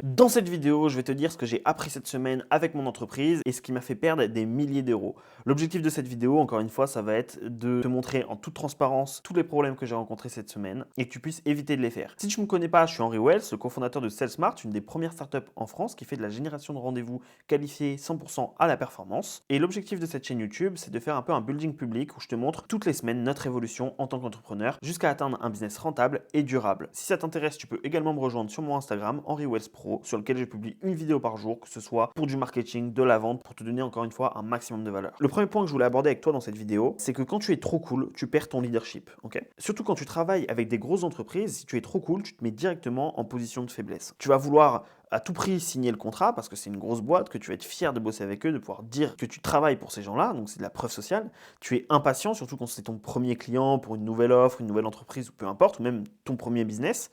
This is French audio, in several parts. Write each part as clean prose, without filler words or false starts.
Dans cette vidéo, je vais te dire ce que j'ai appris cette semaine avec mon entreprise et ce qui m'a fait perdre des milliers d'euros. L'objectif de cette vidéo, encore une fois, ça va être de te montrer en toute transparence tous les problèmes que j'ai rencontrés cette semaine et que tu puisses éviter de les faire. Si tu ne me connais pas, je suis Henry Wells, le cofondateur de SalesMart, une des premières startups en France qui fait de la génération de rendez-vous qualifiés 100% à la performance. Et l'objectif de cette chaîne YouTube, c'est de faire un peu un building public où je te montre toutes les semaines notre évolution en tant qu'entrepreneur jusqu'à atteindre un business rentable et durable. Si ça t'intéresse, tu peux également me rejoindre sur mon Instagram, Henry Wells Pro, sur lequel je publie une vidéo par jour, que ce soit pour du marketing, de la vente, pour te donner encore une fois un maximum de valeur. Le premier point que je voulais aborder avec toi dans cette vidéo, c'est que quand tu es trop cool, tu perds ton leadership. Ok. Surtout quand tu travailles avec des grosses entreprises, si tu es trop cool, tu te mets directement en position de faiblesse. Tu vas vouloir à tout prix signer le contrat parce que c'est une grosse boîte, que tu vas être fier de bosser avec eux, de pouvoir dire que tu travailles pour ces gens-là, donc c'est de la preuve sociale. Tu es impatient, surtout quand c'est ton premier client pour une nouvelle offre, une nouvelle entreprise ou peu importe, ou même ton premier business.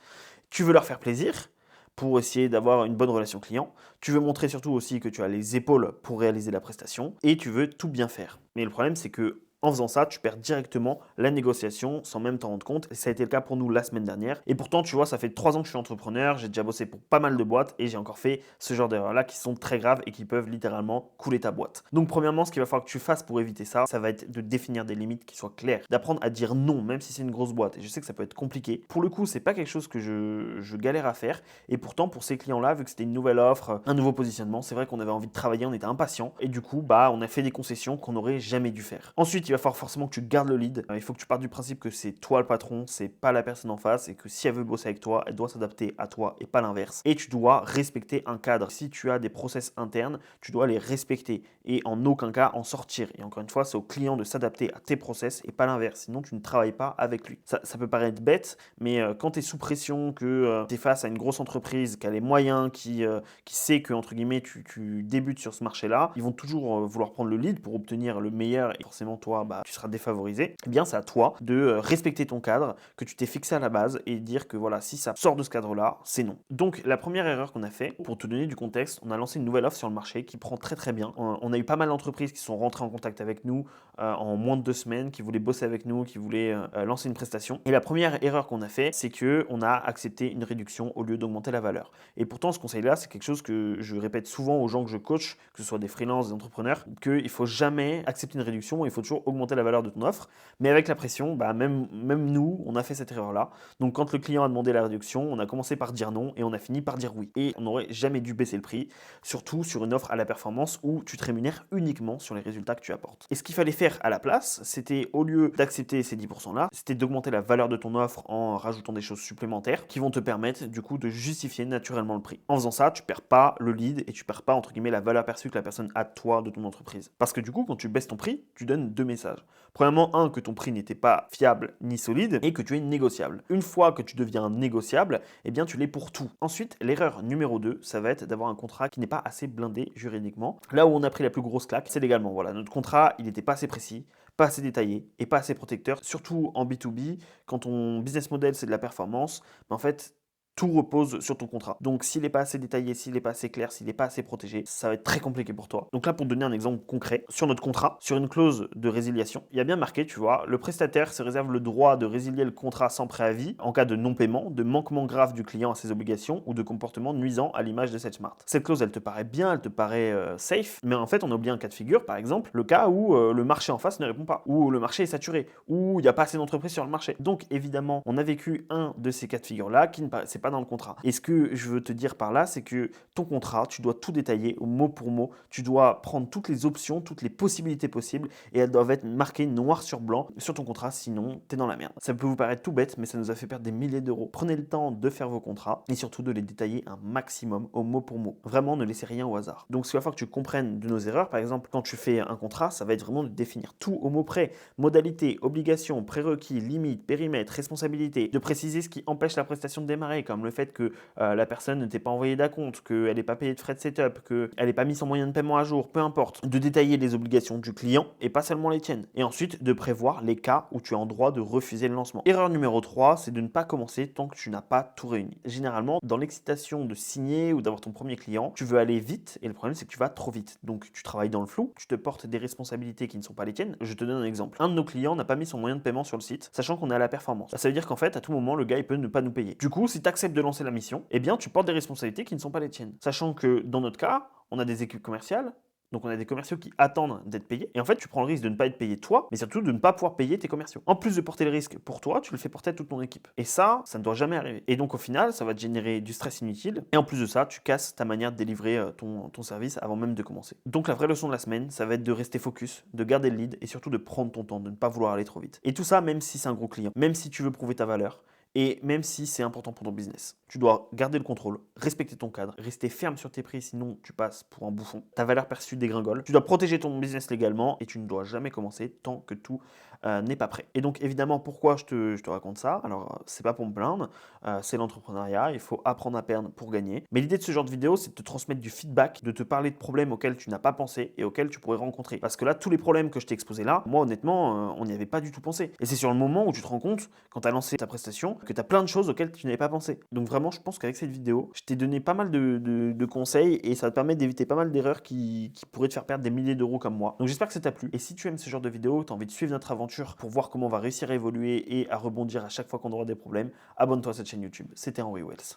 Tu veux leur faire plaisir pour essayer d'avoir une bonne relation client. Tu veux montrer surtout aussi que tu as les épaules pour réaliser la prestation et tu veux tout bien faire. Mais le problème, c'est que en faisant ça, tu perds directement la négociation sans même t'en rendre compte. Et ça a été le cas pour nous la semaine dernière. Et pourtant, tu vois, ça fait 3 ans que je suis entrepreneur, j'ai déjà bossé pour pas mal de boîtes et j'ai encore fait ce genre d'erreurs-là qui sont très graves et qui peuvent littéralement couler ta boîte. Donc, premièrement, ce qu'il va falloir que tu fasses pour éviter ça, ça va être de définir des limites qui soient claires, d'apprendre à dire non, même si c'est une grosse boîte. Et je sais que ça peut être compliqué. Pour le coup, c'est pas quelque chose que je galère à faire. Et pourtant, pour ces clients-là, vu que c'était une nouvelle offre, un nouveau positionnement, c'est vrai qu'on avait envie de travailler, on était impatient. Et du coup, on a fait des concessions qu'on n'aurait jamais dû faire. Ensuite, il va falloir forcément que tu gardes le lead. Il faut que tu partes du principe que c'est toi le patron, c'est pas la personne en face et que si elle veut bosser avec toi, elle doit s'adapter à toi et pas l'inverse. Et tu dois respecter un cadre. Si tu as des process internes, tu dois les respecter et en aucun cas en sortir. Et encore une fois, c'est au client de s'adapter à tes process et pas l'inverse. Sinon, tu ne travailles pas avec lui. Ça peut paraître bête, mais quand tu es sous pression, que tu es face à une grosse entreprise, qui a les moyens, qui sait que, entre guillemets, tu débutes sur ce marché-là, ils vont toujours vouloir prendre le lead pour obtenir le meilleur et forcément, toi, tu seras défavorisé. Eh bien, c'est à toi de respecter ton cadre que tu t'es fixé à la base et dire que voilà, si ça sort de ce cadre-là, c'est non. Donc, la première erreur qu'on a fait, pour te donner du contexte, on a lancé une nouvelle offre sur le marché qui prend très très bien. On a eu pas mal d'entreprises qui sont rentrées en contact avec nous en moins de 2 semaines, qui voulaient bosser avec nous, qui voulaient lancer une prestation. Et la première erreur qu'on a fait, c'est qu'on a accepté une réduction au lieu d'augmenter la valeur. Et pourtant, ce conseil-là, c'est quelque chose que je répète souvent aux gens que je coach, que ce soit des freelances, des entrepreneurs, qu'il ne faut jamais accepter une réduction, il faut toujours augmenter la valeur de ton offre. Mais avec la pression, même nous, on a fait cette erreur-là. Donc quand le client a demandé la réduction, on a commencé par dire non et on a fini par dire oui. Et on n'aurait jamais dû baisser le prix, surtout sur une offre à la performance où tu te rémunères uniquement sur les résultats que tu apportes. Et ce qu'il fallait faire à la place, c'était au lieu d'accepter ces 10%-là, c'était d'augmenter la valeur de ton offre en rajoutant des choses supplémentaires qui vont te permettre du coup de justifier naturellement le prix. En faisant ça, tu perds pas le lead et tu perds pas entre guillemets la valeur perçue que la personne a de toi, de ton entreprise. Parce que du coup, quand tu baisses ton prix, tu donnes 2 messages. Premièrement, que ton prix n'était pas fiable ni solide et que tu es négociable. Une fois que tu deviens négociable, eh bien tu l'es pour tout. Ensuite, l'erreur numéro 2, ça va être d'avoir un contrat qui n'est pas assez blindé juridiquement. Là où on a pris la plus grosse claque, c'est légalement. Voilà, notre contrat, il n'était pas assez précis, pas assez détaillé et pas assez protecteur, surtout en B2B, quand ton business model c'est de la performance, en fait, tout repose sur ton contrat. Donc s'il n'est pas assez détaillé, s'il n'est pas assez clair, s'il n'est pas assez protégé, ça va être très compliqué pour toi. Donc là, pour te donner un exemple concret, sur notre contrat, sur une clause de résiliation, il y a bien marqué, tu vois, le prestataire se réserve le droit de résilier le contrat sans préavis en cas de non-paiement, de manquement grave du client à ses obligations ou de comportement nuisant à l'image de SalesMart. Cette clause, elle te paraît bien, elle te paraît safe, mais en fait, on a oublié un cas de figure, par exemple, le cas où le marché en face ne répond pas, où le marché est saturé, où il n'y a pas assez d'entreprises sur le marché. Donc évidemment, on a vécu un de ces cas de figure-là qui ne paraissait pas dans le contrat. Et ce que je veux te dire par là, c'est que ton contrat, tu dois tout détailler au mot pour mot. Tu dois prendre toutes les options, toutes les possibilités possibles et elles doivent être marquées noir sur blanc sur ton contrat, sinon t'es dans la merde. Ça peut vous paraître tout bête, mais ça nous a fait perdre des milliers d'euros. Prenez le temps de faire vos contrats et surtout de les détailler un maximum au mot pour mot. Vraiment, ne laissez rien au hasard. Donc, ce qu'il va falloir que tu comprennes de nos erreurs, par exemple, quand tu fais un contrat, ça va être vraiment de définir tout au mot près. Modalités, obligations, prérequis, limites, périmètre, responsabilité, de préciser ce qui empêche la prestation de démarrer, comme le fait que la personne ne t'ait pas envoyé d'acompte, qu'elle n'ait pas payé de frais de setup, qu'elle n'ait pas mis son moyen de paiement à jour, peu importe. De détailler les obligations du client et pas seulement les tiennes. Et ensuite, de prévoir les cas où tu es en droit de refuser le lancement. Erreur numéro 3, c'est de ne pas commencer tant que tu n'as pas tout réuni. Généralement, dans l'excitation de signer ou d'avoir ton premier client, tu veux aller vite et le problème, c'est que tu vas trop vite. Donc, tu travailles dans le flou, tu te portes des responsabilités qui ne sont pas les tiennes. Je te donne un exemple. Un de nos clients n'a pas mis son moyen de paiement sur le site, sachant qu'on est à la performance. Ça veut dire qu'en fait, à tout moment, le gars, il peut ne pas nous payer. Du coup, si tu acceptes de lancer la mission, eh bien, tu portes des responsabilités qui ne sont pas les tiennes. Sachant que dans notre cas, on a des équipes commerciales, donc on a des commerciaux qui attendent d'être payés. Et en fait, tu prends le risque de ne pas être payé toi, mais surtout de ne pas pouvoir payer tes commerciaux. En plus de porter le risque pour toi, tu le fais porter à toute ton équipe. Et ça ne doit jamais arriver. Et donc au final, ça va te générer du stress inutile. Et en plus de ça, tu casses ta manière de délivrer ton service avant même de commencer. Donc la vraie leçon de la semaine, ça va être de rester focus, de garder le lead et surtout de prendre ton temps, de ne pas vouloir aller trop vite. Et tout ça, même si c'est un gros client, même si tu veux prouver ta valeur, et même si c'est important pour ton business. Tu dois garder le contrôle, respecter ton cadre, rester ferme sur tes prix, sinon tu passes pour un bouffon. Ta valeur perçue dégringole. Tu dois protéger ton business légalement et tu ne dois jamais commencer tant que tout n'est pas prêt. Et donc évidemment, pourquoi je te raconte ça? Alors, c'est pas pour me plaindre, c'est l'entrepreneuriat, il faut apprendre à perdre pour gagner. Mais l'idée de ce genre de vidéo, c'est de te transmettre du feedback, de te parler de problèmes auxquels tu n'as pas pensé et auxquels tu pourrais rencontrer. Parce que là, tous les problèmes que je t'ai exposés là, moi honnêtement, on n'y avait pas du tout pensé. Et c'est sur le moment où tu te rends compte, quand tu as lancé ta prestation, que tu as plein de choses auxquelles tu n'avais pas pensé. Donc vraiment, je pense qu'avec cette vidéo, je t'ai donné pas mal de conseils et ça va te permettre d'éviter pas mal d'erreurs qui pourraient te faire perdre des milliers d'euros comme moi. Donc j'espère que ça t'a plu. Et si tu aimes ce genre de vidéo, tu as envie de suivre notre aventure pour voir comment on va réussir à évoluer et à rebondir à chaque fois qu'on aura des problèmes, abonne-toi à cette chaîne YouTube. C'était Henry Wells.